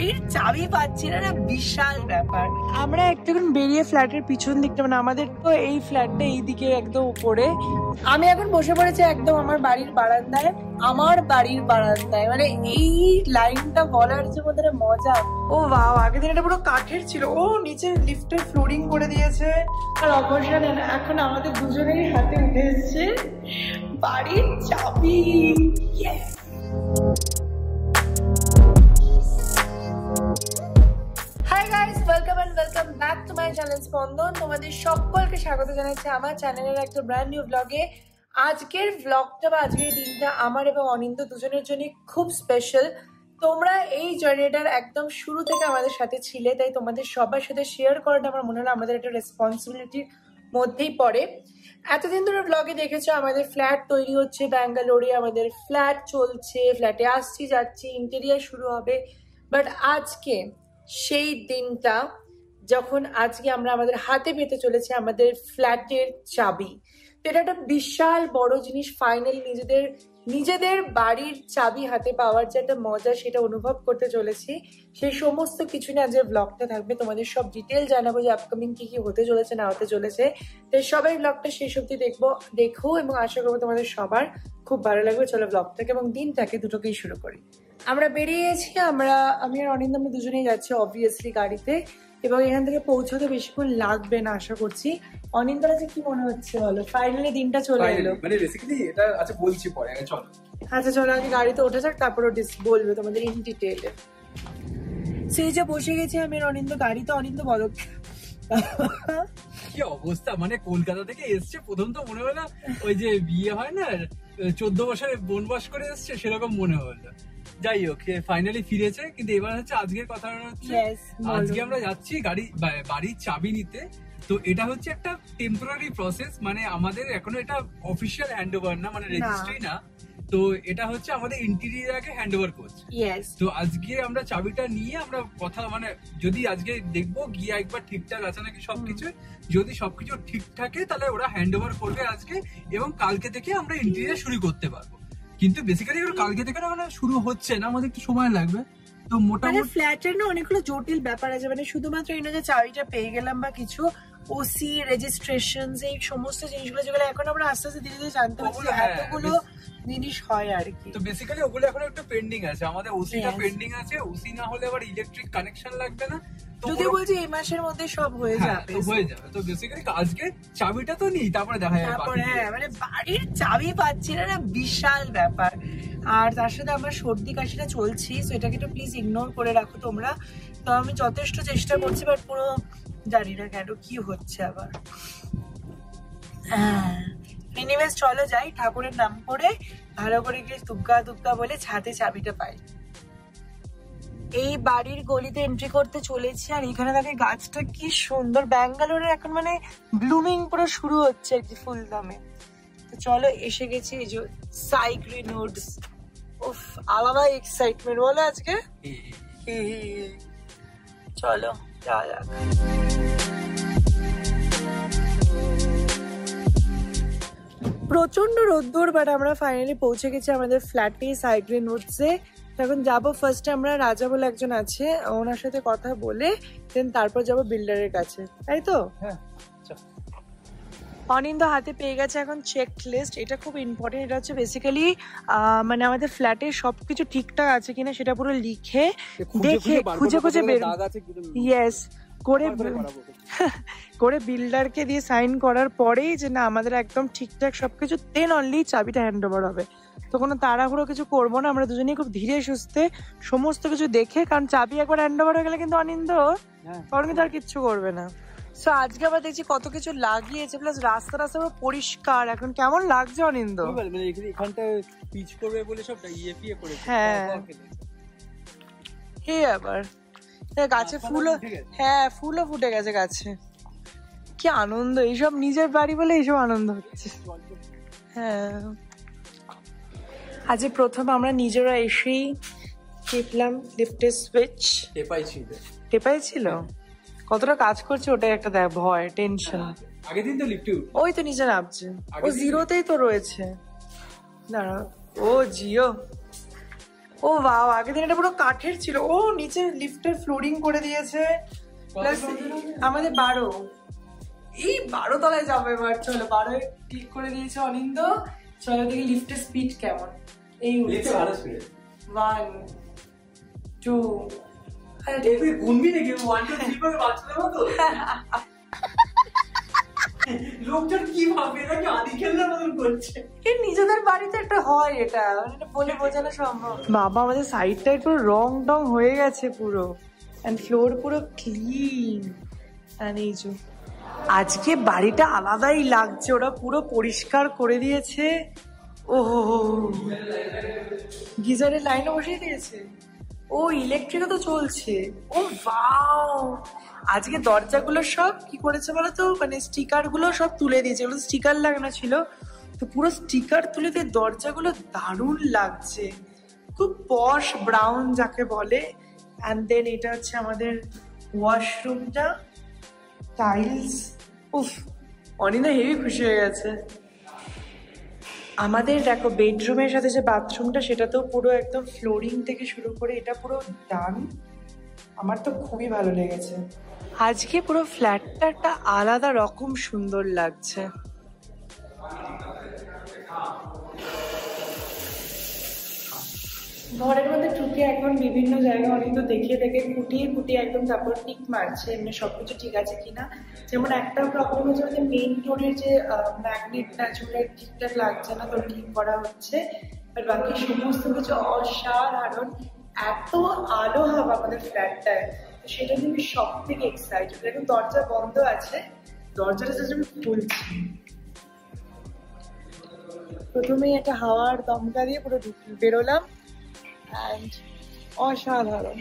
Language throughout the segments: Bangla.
এর চাবি পাচ্ছি না, বিশাল ব্যাপার। আমরা একটুখানি বেরিয়ে ফ্ল্যাটের পিছন দিকটা, মানে আমাদের তো এই ফ্ল্যাটটা এইদিকে একদম উপরে। আমি এখন বসে পড়েছি একদম আমার বাড়ির বারান্দায়, মানে এই লাইনটা বলার যে মধ্যে মজা। ও বাহ, আগের দিন এটা পুরো কাঠের ছিল। ও নিচে লিফটের ফ্লোরিং করে দিয়েছে। আর অবশ্যই এখন আমাদের দুজনেরই হাতে উঠে এসছে বাড়ির চাবি। Hi guys, welcome and welcome back to my channel Spandan. তোমাদের সকলকে স্বাগত জানাচ্ছি আমার চ্যানেলের একটা ব্র্যান্ড নিউ ব্লগে। আজকের ব্লগটা বা আজকের দিনটা আমার এবং অনিন্দ দুজনের জন্য খুব স্পেশাল। তোমরা এই জার্নিটার একদম শুরু থেকে আমাদের সাথে ছিলে, তাই তোমাদের সবার সাথে শেয়ার করাটা আমার মনে হলো আমাদের একটা রেসপন্সিবিলিটির মধ্যেই পড়ে। এতদিন ধরে ব্লগে দেখেছো আমাদের ফ্ল্যাট তৈরি হচ্ছে ব্যাঙ্গালোরে, আমাদের ফ্ল্যাট চলছে, ফ্ল্যাটে আসছি যাচ্ছি, ইন্টেরিয়ার শুরু হবে। বাট আজকে সেই দিনটা যখন আজকে আমরা আমাদের হাতে পেতে চলেছি আমাদের ফ্ল্যাটের চাবি। তো এটা একটা বিশাল বড় জিনিস। ফাইনালি নিজেদের বাড়ির চাবি হাতে পাওয়ার যে একটা মজা, সেটা অনুভব করতে চলেছি। সেই সমস্ত কিছু নিয়ে আজকের ব্লগটা থাকবে। তোমাদের সব ডিটেল জানাবো যে আপকামিং কি কি হতে চলেছে না হতে চলেছে। তো সবাই ব্লগটা শেষ অবধি দেখো এবং আশা করবো তোমাদের সবার খুব ভালো লাগবে। চলো ব্লগটাকে এবং দিনটাকে দুটোকেই শুরু করি। আমরা বেরিয়ে গেছি, আমি আর অনিন্দ আমরা দুজনেই যাচ্ছি অবভিয়াসলি গাড়িতে, এবং এখান থেকে পৌঁছতে বেশিক্ষণ লাগবে না আশা করছি। অনিন্দ কাছে কি মনে হচ্ছে বলো? ফাইনালি দিনটা চলে এলো। মানে বেসিক্যালি এটা আচ্ছা বলছি পরে, আগে চলো। আচ্ছা চলো আগে গাড়িতে ওঠা যাক, তারপর বলবে তোমাদের ইন ডিটেইলে। সেই যে বসে গেছি আমি আর অনিন্দ গাড়িতে। অনিন্দ বলো কি অবস্থা, মানে কলকাতা থেকে এসছে প্রথম তো মনে হলো ওই যে বিয়ে হয় না 14 বছরে বনবাস করে এসছে সেরকম মনে হলো। যাই হোক ফাইনালি ফিরেছে। কিন্তু এবার হচ্ছে আজকের কথা হচ্ছে আজকে আমরা যাচ্ছি বাড়ির চাবি নিতে। তো এটা হচ্ছে একটা টেম্পোরারি প্রসেস, মানে আমাদের এখনো এটা অফিসিয়াল হ্যান্ড ওভার না, মানে রেজিস্ট্রি না। তো এটা হচ্ছে আমাদের ইন্টেরিয়র আগে হ্যান্ড ওভার করছে। তো আজকে আমরা চাবিটা নিয়ে আমরা কথা মানে যদি আজকে দেখবো গিয়ে একবার ঠিকঠাক আছে নাকি সবকিছু, যদি সবকিছু ঠিক থাকে তাহলে ওরা হ্যান্ড ওভার করবে আজকে, এবং কালকে থেকে আমরা ইন্টেরিয়র শুরু করতে পারবো। কিন্তু বেসিক্যালি কালকে থেকে না শুরু হচ্ছে না, আমাদের একটু সময় লাগবে। তো মোটামুটি ফ্ল্যাটের না অনেকগুলো জটিল ব্যাপার আছে, মানে শুধুমাত্র এই না যে চাবিটা পেয়ে গেলাম বা কিছু, ওসি রেজিস্ট্রেশন এই সমস্ত জিনিসগুলো যেগুলো এখন আমরা আস্তে আস্তে ধীরে ধীরে জানতে পারছি, এতগুলো জিনিস হয় আর কি। তো বেসিক্যালি ওগুলো এখন একটু পেন্ডিং আছে, আমাদের ওসিটা পেন্ডিং আছে। ওসি না হলে আবার ইলেকট্রিক কানেকশন লাগবে না। যদি বলছি এই মাসের মধ্যে সব হয়ে যাবে। তো বেসিক্যালি আজকে চাবিটা তো নেই, তারপরে দেখা যাবে। তারপরে মানে বাড়ির চাবি পাচ্ছি না, বিশাল ব্যাপার। আর তার সাথে আমার সর্দি কাশিটা চলছি, তো এটাকে একটু প্লিজ ইগনোর করে রাখো তোমরা। তো আমি যথেষ্ট চেষ্টা করছি, বাট পুরো জানি না কেন কি হচ্ছে আবার। এনিওয়েজ চলো যাই, ঠাকুরের নাম করে ভালো করে গিয়ে দুগ্গা বলে ছাদে চাবিটা পাই। এই বাড়ির গলিতে এন্ট্রি করতে চলেছি, আর এখানে দেখে গাছটা কি সুন্দর। ব্যাঙ্গালোরে এখন মানে ব্লুমিং পুরো শুরু হচ্ছে আর কি, ফুলদামে। তো চলো এসে গেছি এই যে সাইগ্রিন উডস। উফ, আলাদা এক্সাইটমেন্ট বলো আজকে। চলো যাওয়া যাক। প্রচন্ড রোদ্দুর, বাট আমরা ফাইনালি পৌঁছে গেছি আমাদের ফ্ল্যাটে সাইগ্রিন উডসে। এখন যাবো ফার্স্টে আমরা রাজা বলে একজন আছে, ওনার সাথে কথা বলে দেন তারপর যাবো বিল্ডারের কাছে, তাই তো? হ্যাঁ। অনিন্দ হাতে পেয়ে গেছে এখন চেক লিস্ট। এটা খুব ইম্পর্টেন্ট। এটা হচ্ছে বেসিক্যালি মানে আমাদের ফ্ল্যাটে সবকিছু ঠিকঠাক আছে কিনা সেটা পুরো লিখে দেখে খুঁজে বের ইয়েস করে বিল্ডারকে দিয়ে সাইন করার পরেই যে না আমাদের একদম ঠিকঠাক সবকিছু, দেন অনলি চাবিটা হ্যান্ড ওভার হবে। তো কোনো তাড়াহুড়ো কিছু করবো না, আমরা দুজনেই খুব ধীরে সুস্থে সমস্ত কিছু দেখে, কারণ চাবি একবার হ্যান্ড ওভার হয়ে গেলে কিন্তু অনিন্দ তখন কিন্তু আর কিচ্ছু করবে না। সো আজকে আবার দেখছি কত কিছু লাগিয়েছে, প্লাস রাস্তা পরিষ্কার। এখন কেমন লাগছে অনিন্দ? এখানটা পিচ করবে বলে সব ইএফিএ করেছে। হ্যাঁ হে আবার গাছে ফুলও, হ্যাঁ ফুলও ফুটে গেছে গাছে। কি আনন্দ, এইসব নিজের বাড়ি বলে এইসব আনন্দ হচ্ছে। হ্যাঁ আজ প্রথম আমরা নিজেরা এসেই টিপলাম লিফটের সুইচ। টেপাই ছিল। কতটা কাজ করছে ওটাই একটা দেখ ভয়, টেনশন। আগের দিন তো লিফটে ওই তো নিচে নামছে, ও জিরোতেই তো রয়েছে। দাঁড়া, ও জিও ও বাও, আগের দিন এটা পুরো কাঠের ছিল। ও নিচে লিফটের ফ্লোরিং করে দিয়েছে। প্লাস আমাদের 12, এই 12 তলায় যাবো এবার। চলো 12 ক্লিক করে দিয়েছে অনিন্দ। চলো দেখি লিফটের স্পিড কেমন। এই 1 2 গুনবি নাকি 1 2 3 করে বাচ্চাদের মতো? লোকজন কি ভাবে, এটা কি আদি খেলনার মতন করছে? এই নিজেদের বাড়িতে একটা হয় এটা, মানে বলে বোঝানো সম্ভব। বাবা আমাদের সাইড টাইড পুরো রং টং হয়ে গেছে পুরো, এন্ড ফ্লোর পুরো ক্লিন। এন্ড এই যে আজকে বাড়িটা আলাদাই লাগছে, ওরা পুরো পরিষ্কার করে দিয়েছে। ওহো, গিজারের লাইনও বসিয়ে দিয়েছে। ও ইলেকট্রিকও তো চলছে। ও ওয়াও, আজকে দরজাগুলো সব কি করেছে বলতো, মানে স্টিকার গুলো সব তুলে দিয়েছে। ওগুলো স্টিকার লাগানো ছিল, তো পুরো স্টিকার তুলে দিয়ে দরজাগুলো দারুণ লাগছে, খুব পশ ব্রাউন যাকে বলে। অ্যান্ড দেন এটা হচ্ছে আমাদের ওয়াশরুমটা, টাইলস। উফ, অনিন্দা হেভি খুশি হয়ে গেছে। আমাদের দেখো বেডরুমের সাথে যে বাথরুমটা, সেটা তো পুরো একদম ফ্লোরিং থেকে শুরু করে এটা পুরো ডান। আমার তো খুবই ভালো লেগেছে। আজকে পুরো ফ্ল্যাটটা একটা আলাদা রকম সুন্দর লাগছে। ঘরের মধ্যে ঢুকে এখন বিভিন্ন জায়গায় অনেক তো দেখে খুঁটিয়ে খুঁটিয়ে একদম তারপর টিক মারছে এমনি সবকিছু ঠিক আছে কিনা। যেমন একটা প্রবলেম হচ্ছে আমাদের মেইন ডোরের যে ম্যাগনেটটা আছে ওটা ঠিকঠাক লাগছে না, তো ঠিক করা হচ্ছে। আর বাকি সমস্ত কিছু অসাধারণ, এত আলো হাওয়া আমাদের ফ্ল্যাটটায়, তো সেটা নিয়ে আমি সব থেকে এক্সাইটেড। এখন দরজা বন্ধ আছে, দরজাটা যে আমি খুলছি, প্রথমেই একটা হাওয়ার দমকা দিয়ে পুরো বেরোলাম। And অসাধারণ।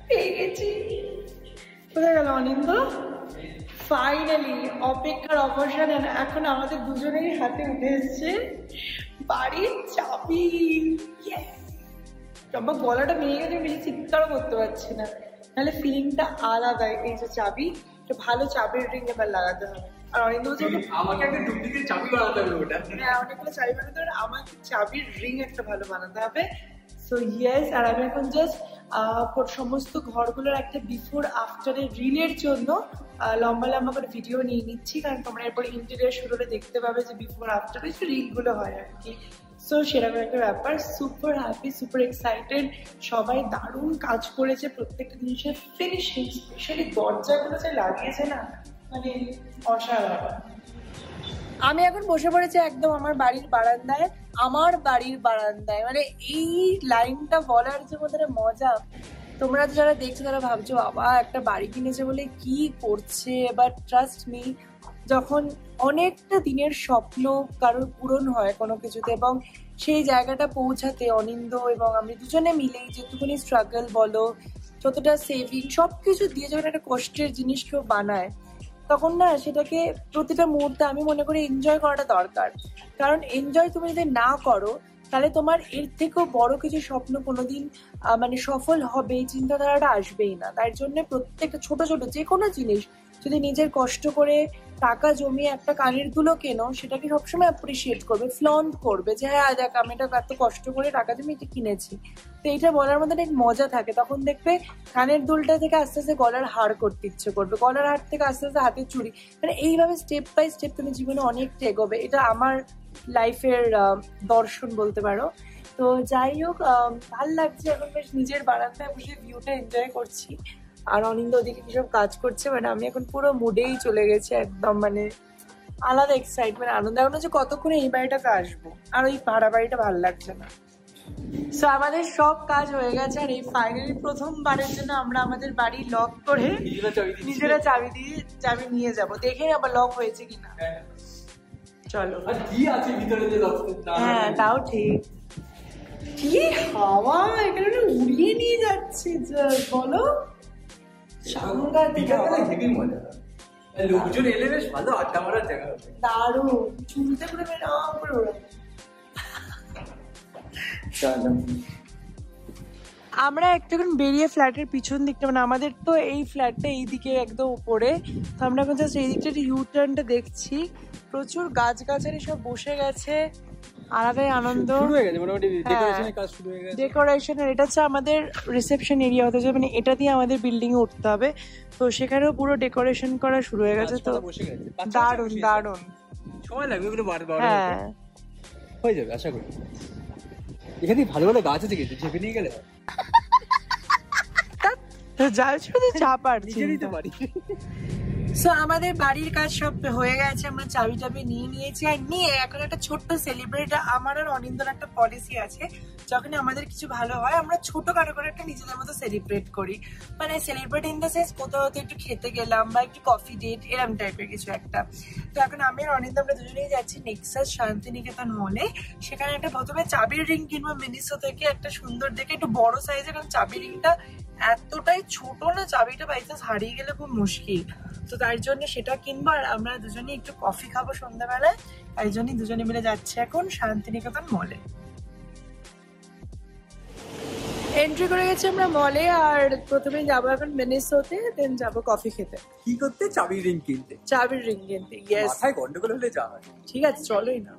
পেয়ে গেছি। কোথায় গেল অনিন্দ? ফাইনালি অপেক্ষার অবসান, এখন আমাদের দুজনেরই হাতে উঠে এসছে বাড়ির চাবি। আমার গলাটা ভেঙে গেছে, বেশি চিৎকারও করতে পারছি না, নাহলে ফিলিংটা আলাদা। এই যে চাবি, ভালো চাবির রিং এবার লাগাতে হবে। আর অনিন্দ বলছে আমাকে একটা ডুপ্লিকেট চাবি বানাতে হবে। ওটা হ্যাঁ, অনেকগুলো চাবি বানাতে হবে, আমাকে চাবির রিং একটা ভালো বানাতে হবে। সো ইয়েস, আর আমি এখন জাস্ট সমস্ত ঘরগুলোর একটা বিফোর আফটারের রিলের জন্য লম্বা লম্বা করে ভিডিও নিয়ে নিচ্ছি, কারণ তোমরা এরপর ইন্টেরিয়ার শুরুতে দেখতে পাবে যে বিফোর আফটারে যে রিলগুলো হয় আর কি। সো সেরকম একটা ব্যাপার। Super happy, super excited. সবাই দারুণ কাজ করেছে, প্রত্যেকটা জিনিসের ফিনিশিং, স্পেশালি দরজাগুলো যে লাগিয়েছে না, মানে অসাধারণ। আমি এখন বসে পড়েছি একদম আমার বাড়ির বারান্দায়, মানে এই লাইনটা বলার যে মধ্যে মজা। তোমরা যারা দেখছো তারা ভাবছো বাবা একটা বাড়ি কিনেছে বলে কি করছে, বাট ট্রাস্ট মি, যখন অনেকটা দিনের স্বপ্ন কারোর পূরণ হয় কোনো কিছুতে, এবং সেই জায়গাটা পৌঁছাতে অনিন্দ এবং আমি দুজনে মিলেই যেটুকুনি স্ট্রাগল বলো, যতটা সেভিং, সবকিছু দিয়ে যখন একটা কষ্টের জিনিস কেউ বানায়, তখন না সেটাকে প্রতিটা মুহূর্তে আমি মনে করি এনজয় করাটা দরকার। কারণ এনজয় তুমি যদি না করো, তাহলে তোমার এর থেকেও বড় কিছু স্বপ্ন কোনোদিন মানে সফল হবে এই চিন্তাধারাটা আসবেই না। তাই জন্য প্রত্যেকটা ছোট ছোট যে কোনো জিনিস যদি নিজের কষ্ট করে টাকা জমিয়ে একটা কানের দুলো কেনো, সেটাকে সবসময় অ্যাপ্রিসিয়েট করবে, ফ্লন্ট করবে যে হ্যাঁ দেখ আমি এটা এত কষ্ট করে টাকা জমিয়ে এটা কিনেছি। তো এইটা বলার মধ্যে অনেক মজা থাকে। তখন দেখবে কানের দুলটা থেকে আস্তে আস্তে গলার হার করতে ইচ্ছে করবে, গলার হার থেকে আস্তে আস্তে হাতের চুড়ি, মানে এইভাবে স্টেপ বাই স্টেপ তুমি জীবনে অনেকটা এগোবে। এটা আমার লাইফের দর্শন বলতে পারো। তো যাই হোক, ভাল লাগছে এখন বেশ নিজের বারান্দায় বসে ভিউটা এনজয় করছি। আর অনিন্দ ওদিকে কিসব কাজ করছে, মানে আমি এখন পুরো মুডেই চলে গেছে একদম, মানে আলাদা এক্সাইটমেন্ট, আনন্দ। এখন হচ্ছে কতক্ষণে এই বাড়িটাতে আসবো, আর ওই ভাড়া বাড়িটা ভালো লাগছে না। সো আমাদের সব কাজ হয়ে গেছে, আর এই ফাইনালি প্রথমবারের জন্য আমরা আমাদের বাড়ি লক করে নিজেরা চাবি নিয়ে যাব, দেখে আবার লক হয়েছে কিনা। চলো, কি আছে ভিতরে যে লক? হ্যাঁ তাও ঠিক। কি হাওয়া এখানে উড়িয়ে নিয়ে যাচ্ছে, বলো সাংঘাতিক হাওয়া। হেভি মজা, লোকজন এলে বেশ ভালো আড্ডা মারার জায়গা হবে। দারুণ, চুলতে করে নাম করে ওরা। চলো, আমরা একটুখানি বেরিয়ে ফ্ল্যাটের পিছন দিকটা, মানে আমাদের তো এই ফ্ল্যাটটা এই দিকে একদম উপরে, তো আমরা এখন জাস্ট এই দিকটা ইউ টার্নটা দেখছি। প্রচুর গাছগাছালি সব বসে গেছে, আলাদাই আনন্দ। ডেকোরেশনের এটা হচ্ছে আমাদের রিসেপশন এরিয়া হতে যাবে, মানে এটা দিয়ে আমাদের বিল্ডিং এ উঠতে হবে, তো সেখানেও পুরো ডেকোরেশন করা শুরু হয়ে গেছে। তো দারুণ দারুণ, সময় লাগবে এগুলো হ্যাঁ হয়ে যাবে আশা করি। এখানে ভালো ভালো গাছ আছে কিন্তু চেপে নিয়ে গেলে যার শুধু চাপার নিতে পারি। সো আমাদের বাড়ির কাজ সব হয়ে গেছে, আমরা চাবি টাবি নিয়ে নিয়েছি, আর নিয়ে এখন একটা ছোট্ট সেলিব্রেট। আমার আর অনিন্দর একটা পলিসি আছে, যখন আমাদের কিছু ভালো হয় আমরা ছোটখাটো করে একটা নিজেদের মতো সেলিব্রেট করি, মানে সেলিব্রেট ইন দ্য সেন্স কোথাও হয়তো একটু খেতে গেলাম বা একটু কফি ডেট এরম টাইপের কিছু একটা। তো এখন আমি আর অনিন্দ আমরা দুজনেই যাচ্ছি নেক্সাস শান্তিনিকেতন মলে। সেখানে একটা প্রথমে চাবির রিং কিনবো মিনিসো থেকে, একটা সুন্দর দেখে একটু বড় সাইজের, কারণ চাবির রিংটা এতটাই ছোট না, চাবিটা বাই চান্স হারিয়ে গেলে খুব মুশকিল, তো তার জন্য সেটা কিনবো। আর আমরা দুজনে একটু কফি খাবো সন্ধ্যাবেলায়, তাই জন্যই দুজনে মিলে যাচ্ছে এখন শান্তিনিকেতন মলে। এন্ট্রি করে গেছি আমরা মলে, আর প্রথমে যাবো এখন মিনিসোতে, দেন যাবো কফি খেতে। কি করতে? চাবির রিং কিনতে। চাবির রিং কিনতে, ইয়েস। মাথায় গন্ডগোল হলে যাওয়া হয়। ঠিক আছে চলোই না।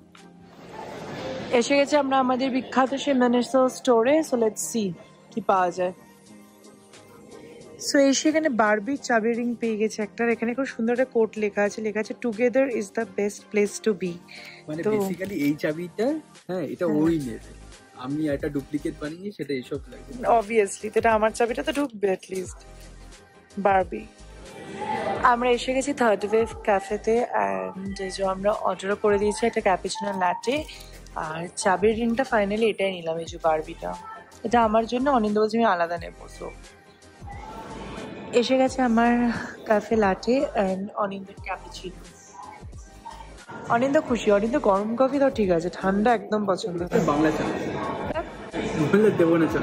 এসে গেছে আমরা আমাদের বিখ্যাত সেই মিনিসো স্টোরে, সো লেটস সি কি পাওয়া যায়। সো এসে এখানে বারবির চাবি রিং পেয়ে গেছে একটা, এখানে খুব সুন্দর একটা কোট লেখা আছে, together is the best place to be. মানে বেসিক্যালি এই চাবিটা, হ্যাঁ এটা ওই নেবে, আমি একটা ডুপ্লিকেট বানিয়ে সেটা এইসব লাগে অবভিয়াসলি, তো এটা আমার চাবিটা তো ঢুকবে অ্যাটলিস্ট। বারবি। আমরা এসে গেছি থার্ড ওয়েভ ক্যাফেতে, অ্যান্ড যে আমরা অর্ডার করে দিয়েছি একটা ক্যাপুচিনো ল্যাটে, আর চাবির রিংটা ফাইনালি এটাই নিলাম, এই যে বারবিটা। এটা আমার জন্য, অনিন্দ বলছে আমি আলাদা নেবো। সো এসে গেছে আমার ক্যাফে লাটে অ্যান্ড অনিন্দের ক্যাপুচিনো। অনিন্দ খুশি, অনিন্দ গরম কফি তো ঠিক আছে, ঠান্ডা একদম পছন্দ। বাংলা চা বললে দেবো না চা।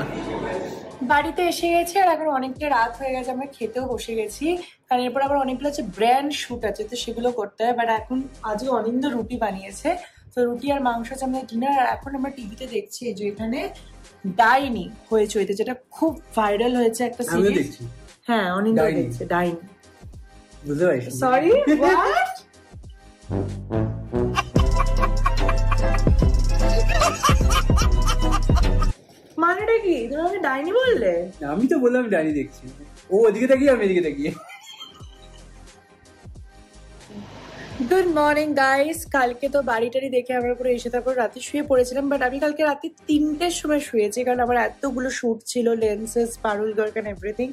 বাড়িতে এসে গেছে, আর এখন অনেকটা রাত হয়ে গেছে, আমরা খেতেও বসে গেছি, কারণ এরপর আবার অনেকগুলো হচ্ছে ব্র্যান্ড শুট আছে, তো সেগুলো করতে হয়। বাট এখন আজকে অনিন্দ রুটি বানিয়েছে, তো রুটি আর মাংস আছে আমাদের ডিনার। আর এখন আমরা টিভিতে দেখছি যে এখানে ডাইনি হয়েছে, ওইতে যেটা খুব ভাইরাল হয়েছে একটা সিরিজ। হ্যাঁ অনিন্দ দেখছে ডাইনি। বুঝতে পারছি। Sorry what? মানেটা কি? তুমি আমাকে ডাইনি বললে? আমি তো বললাম ডাইনি দেখছি, ও ওদিকে তাকিয়ে আমি এদিকে তাকিয়ে। Good morning guys. কালকে তো বাড়িটারি দেখে আমরা পুরো এসে তারপর রাতে শুয়ে পড়েছিলাম, বাট আমি কালকে রাতে 3টের সময় শুয়েছি, কারণ আমার এতগুলো শুট ছিল, lenses, Parul Garg and everything.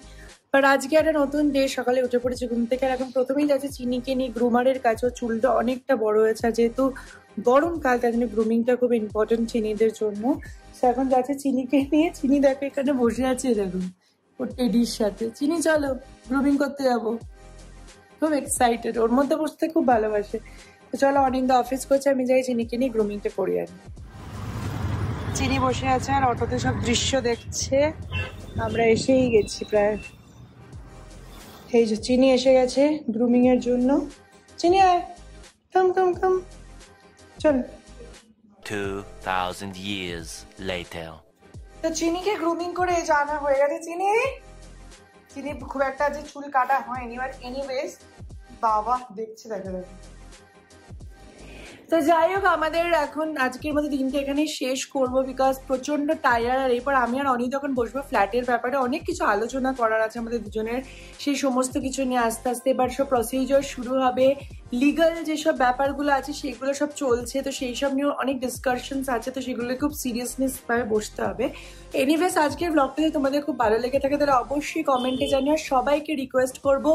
But আজকে একটা নতুন ডে, সকালে উঠে পড়েছি ঘুম থেকে, আর এখন প্রথমেই যাচ্ছে চিনিকে নিয়ে গ্রুমারের কাছে। চুলটা অনেকটা বড় হয়েছে, আর যেহেতু গরমকাল তার জন্য গ্রুমিংটা খুব ইম্পর্টেন্ট চিনিদের জন্য। তো এখন যাচ্ছে চিনিকে নিয়ে, চিনি দেখো এখানে বসে আছে, দেখুন ওর টেডির সাথে। চিনি চলো গ্রুমিং করতে যাবো, খুব এক্সাইটেড, ওর মধ্যে বসতে খুব ভালোবাসে। তো চলো, অনিন্দ অফিস করছে, আমি যাই চিনিকে নিয়ে গ্রুমিংটা করি আনি। চিনি বসে আছে আর অটোতে সব দৃশ্য দেখছে, আমরা এসেই গেছি প্রায়। এই যে চিনি এসে গেছে গ্রুমিং এর জন্য। চিনি আয়, কাম কাম কাম, চল। 2000 years later. তো চিনিকে গ্রুমিং করে জানা হয়ে গেছে। চিনি চিনি খুব একটা যে চুল কাটা হয়নি, বাট এনিওয়েজ বাবা দেখছে, দেখা যাবে। তো যাই হোক, আমাদের এখন আজকের মধ্যে দিনটা এখানেই শেষ করবো, বিকজ প্রচন্ড টায়ার। আর এরপর আমি আর অনি যখন বসবো ফ্ল্যাটের ব্যাপারে, অনেক কিছু আলোচনা করার আছে আমাদের দুজনের, সেই সমস্ত কিছু নিয়ে আস্তে আস্তে এবার সব প্রসিজার শুরু হবে, লিগাল যেসব ব্যাপারগুলো আছে সেগুলো সব চলছে, তো সেই সব নিয়েও অনেক ডিসকাশনস আছে, তো সেগুলো খুব সিরিয়াসনেস ভাবে বসতে হবে। এনিওয়েজ আজকের ব্লগটা যদি তোমাদের খুব ভালো লেগে থাকে তাহলে অবশ্যই কমেন্টে জানিও। সবাইকে রিকোয়েস্ট করবো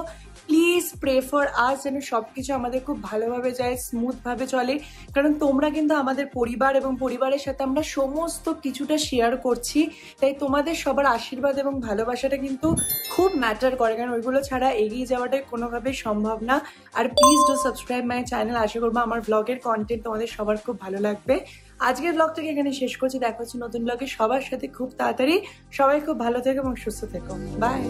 প্লিজ প্রে ফর আস, যেন সবকিছু আমাদের খুব ভালোভাবে যায়, স্মুথ ভাবে চলে, কারণ তোমরা কিন্তু আমাদের পরিবার, এবং পরিবারের সাথে আমরা সমস্ত কিছুটা শেয়ার করছি, তাই তোমাদের সবার আশীর্বাদ এবং ভালোবাসাটা কিন্তু খুব ম্যাটার করে, কারণ ওইগুলো ছাড়া এগিয়ে যাওয়াটাই কোনোভাবেই সম্ভব না। আর please do subscribe my channel. আশা করবো আমার ব্লগের কন্টেন্ট তোমাদের সবার খুব ভালো লাগবে। আজকের ব্লগটাকে এখানে শেষ করছি, দেখা হচ্ছে নতুন ব্লগে সবার সাথে খুব তাড়াতাড়ি। সবাই খুব ভালো থেকো এবং সুস্থ থেকো, বাই।